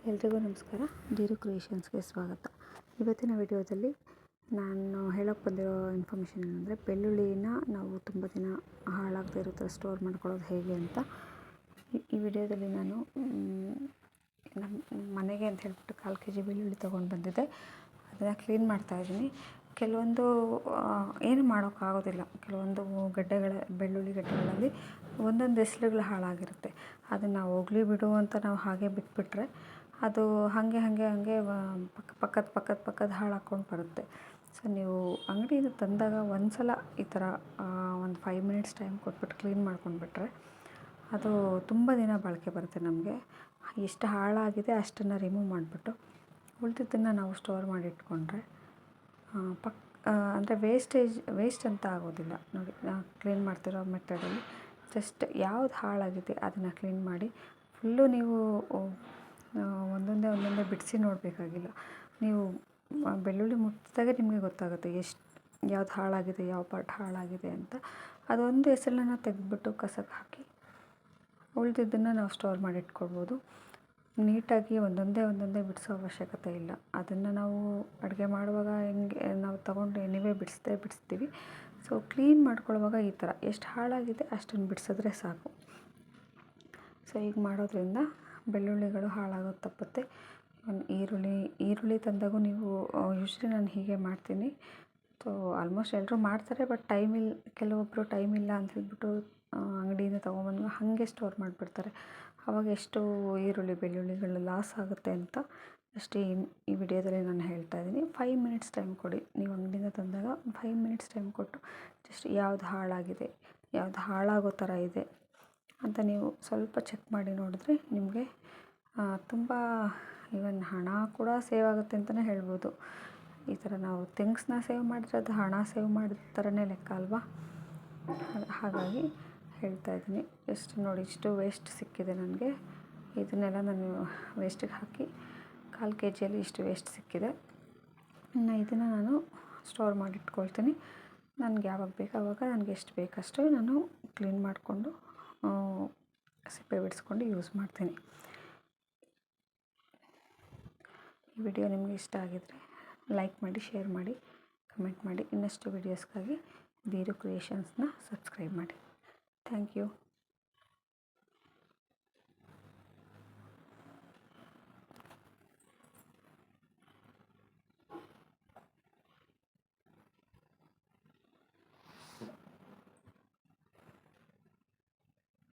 ಎಲ್ರಿಗೂ ನಮಸ್ಕಾರ. ಧೀರು ಕ್ರಿಯೇಷನ್ಸ್ಗೆ ಸ್ವಾಗತ. ಇವತ್ತಿನ ವಿಡಿಯೋದಲ್ಲಿ ನಾನು ಹೇಳೋಕ್ಕೆ ಬಂದಿರೋ ಇನ್ಫಾರ್ಮೇಷನ್ ಏನಂದರೆ, ಬೆಳ್ಳುಳ್ಳಿನ ನಾವು ತುಂಬ ದಿನ ಹಾಳಾಗದೇ ಇರೋ ಥರ ಸ್ಟೋರ್ ಮಾಡ್ಕೊಳ್ಳೋದು ಹೇಗೆ ಅಂತ ಈ ವಿಡಿಯೋದಲ್ಲಿ ನಾನು ನಮ್ಮ ಮನೆಗೆ ಅಂತ ಹೇಳ್ಬಿಟ್ಟು 1/4 kg ಬೆಳ್ಳುಳ್ಳಿ ತೊಗೊಂಡು ಬಂದಿದ್ದೆ. ಅದನ್ನು ಕ್ಲೀನ್ ಮಾಡ್ತಾಯಿದ್ದೀನಿ. ಕೆಲವೊಂದು ಏನು ಮಾಡೋಕ್ಕಾಗೋದಿಲ್ಲ. ಕೆಲವೊಂದು ಬೆಳ್ಳುಳ್ಳಿ ಗಡ್ಡೆಗಳಲ್ಲಿ ಒಂದೊಂದು ಎಸ್ಳುಗಳು ಹಾಳಾಗಿರುತ್ತೆ. ಅದನ್ನು ಹೋಗಲಿ ಬಿಡು ಅಂತ ನಾವು ಹಾಗೆ ಬಿಟ್ಬಿಟ್ರೆ ಅದು ಹಾಗೆ ಪಕ್ಕದ ಹಾಳಾಕ್ಕೊಂಡು ಬರುತ್ತೆ. ಸೊ ನೀವು ಅಂಗಡಿಯಿಂದ ತಂದಾಗ ಒಂದು ಸಲ ಈ ಥರ ಒಂದು 5 ಮಿನಿಟ್ಸ್ ಟೈಮ್ ಕೊಟ್ಬಿಟ್ಟು ಕ್ಲೀನ್ ಮಾಡ್ಕೊಂಡ್ಬಿಟ್ರೆ ಅದು ತುಂಬ ದಿನ ಬಾಳಿಕೆ ಬರುತ್ತೆ. ನಮಗೆ ಎಷ್ಟು ಹಾಳಾಗಿದೆ ಅಷ್ಟನ್ನು ರಿಮೂವ್ ಮಾಡಿಬಿಟ್ಟು ಉಳಿದಿದ್ದನ್ನು ನಾವು ಸ್ಟೋರ್ ಮಾಡಿ ಇಟ್ಕೊಂಡ್ರೆ ಅಂದರೆ ವೇಸ್ಟ್ ಅಂತ ಆಗೋದಿಲ್ಲ. ನೋಡಿ, ಕ್ಲೀನ್ ಮಾಡ್ತಿರೋ ಮೆಥಡಲ್ಲಿ ಜಸ್ಟ್ ಯಾವ್ದು ಹಾಳಾಗಿದೆ ಅದನ್ನು ಕ್ಲೀನ್ ಮಾಡಿ ಫುಲ್ಲು ನೀವು ಒಂದೊಂದೇ ಬಿಡಿಸಿ ನೋಡಬೇಕಾಗಿಲ್ಲ. ನೀವು ಬೆಳ್ಳುಳ್ಳಿ ಮುಟ್ಟಿದಾಗೆ ನಿಮಗೆ ಗೊತ್ತಾಗುತ್ತೆ ಯಾವ್ದು ಹಾಳಾಗಿದೆ, ಯಾವ ಪಾರ್ಟ್ ಹಾಳಾಗಿದೆ ಅಂತ. ಅದೊಂದು ಎಸಳನ್ನ ತೆಗೆದ್ಬಿಟ್ಟು ಕಸಕ್ಕೆ ಹಾಕಿ ಉಳಿದಿದ್ದನ್ನು ನಾವು ಸ್ಟೋರ್ ಮಾಡಿ ಇಟ್ಕೊಳ್ಬೋದು. ನೀಟಾಗಿ ಒಂದೊಂದೇ ಬಿಡಿಸೋ ಅವಶ್ಯಕತೆ ಇಲ್ಲ. ಅದನ್ನು ನಾವು ಅಡುಗೆ ಮಾಡುವಾಗ ನಾವು ತೊಗೊಂಡು ಎನಿವೇ ಬಿಡಿಸ್ತೀವಿ. ಸೊ ಕ್ಲೀನ್ ಮಾಡ್ಕೊಳ್ಳುವಾಗ ಈ ಥರ ಎಷ್ಟು ಹಾಳಾಗಿದೆ ಅಷ್ಟನ್ನು ಬಿಡಿಸಿದ್ರೆ ಸಾಕು. ಸೊ ಹೀಗೆ ಮಾಡೋದ್ರಿಂದ ಬೆಳ್ಳುಳ್ಳಿಗಳು ಹಾಳಾಗೋದು ತಪ್ಪುತ್ತೆ. ಈರುಳ್ಳಿ ತಂದಾಗೂ ನೀವು ಯೂಶ್ವಲಿ ನಾನು ಹೀಗೆ ಮಾಡ್ತೀನಿ. ಸೊ ಆಲ್ಮೋಸ್ಟ್ ಎಲ್ಲರೂ ಮಾಡ್ತಾರೆ, ಬಟ್ ಕೆಲವೊಬ್ಬರು ಟೈಮ್ ಇಲ್ಲ ಅಂತ ಹೇಳ್ಬಿಟ್ಟು ಅಂಗಡಿಯಿಂದ ತೊಗೊಂಬಂದು ಹಾಗೆ ಸ್ಟೋರ್ ಮಾಡಿಬಿಡ್ತಾರೆ. ಆವಾಗ ಎಷ್ಟು ಬೆಳ್ಳುಳ್ಳಿಗಳು ಲಾಸ್ ಆಗುತ್ತೆ ಅಂತ ಅಷ್ಟೇ ಈ ವಿಡಿಯೋದಲ್ಲಿ ನಾನು ಹೇಳ್ತಾ ಇದ್ದೀನಿ. 5 ಮಿನಿಟ್ಸ್ ಟೈಮ್ ಕೊಡಿ. ನೀವು ಅಂಗಡಿಯಿಂದ ತಂದಾಗ 5 ಮಿನಿಟ್ಸ್ ಟೈಮ್ ಕೊಟ್ಟು ಜಸ್ಟ್ ಯಾವ್ದು ಹಾಳಾಗಿದೆ, ಯಾವ್ದು ಹಾಳಾಗೋ ಥರ ಇದೆ ಅಂತ ನೀವು ಸ್ವಲ್ಪ ಚೆಕ್ ಮಾಡಿ ನೋಡಿದ್ರೆ ನಿಮಗೆ ತುಂಬ ಈವನ್ ಹಣ ಕೂಡ ಸೇವ್ ಆಗುತ್ತೆ ಅಂತಲೇ ಹೇಳ್ಬೋದು. ಈ ಥರ ನಾವು ಥಿಂಗ್ಸ್ನ ಸೇವ್ ಮಾಡಿದ್ರೆ ಅದು ಹಣ ಸೇವ್ ಮಾಡಿದ ಥರನೇ ಲೆಕ್ಕ ಅಲ್ವಾ. ಹಾಗಾಗಿ ಹೇಳ್ತಾ ಇದ್ದೀನಿ. ಇಷ್ಟು ವೇಸ್ಟ್ ಸಿಕ್ಕಿದೆ ನನಗೆ. ಇದನ್ನೆಲ್ಲ ನಾನು ವೇಸ್ಟಿಗೆ ಹಾಕಿ 1/4 kgಯಲ್ಲಿ ಇಷ್ಟು ವೇಸ್ಟ್ ಸಿಕ್ಕಿದೆ. ಇದನ್ನು ನಾನು ಸ್ಟೋರ್ ಮಾಡಿ ಇಟ್ಕೊಳ್ತೀನಿ. ನನಗೆ ಯಾವಾಗ ಬೇಕು ಆವಾಗ ನನಗೆ ಎಷ್ಟು ಬೇಕಷ್ಟು ನಾನು ಕ್ಲೀನ್ ಮಾಡಿಕೊಂಡು ಸಿಪ್ಪೆ ಬಿಡಿಸ್ಕೊಂಡು ಯೂಸ್ ಮಾಡ್ತೀನಿ. ಈ ವಿಡಿಯೋ ನಿಮಗೆ ಇಷ್ಟ ಆಗಿದರೆ ಲೈಕ್ ಮಾಡಿ, ಶೇರ್ ಮಾಡಿ, ಕಮೆಂಟ್ ಮಾಡಿ. ಇನ್ನಷ್ಟು ವಿಡಿಯೋಸ್ಗಾಗಿ ಧೀರು ಕ್ರಿಯೇಷನ್ಸ್ನ ಸಬ್ಸ್ಕ್ರೈಬ್ ಮಾಡಿ. Thank you.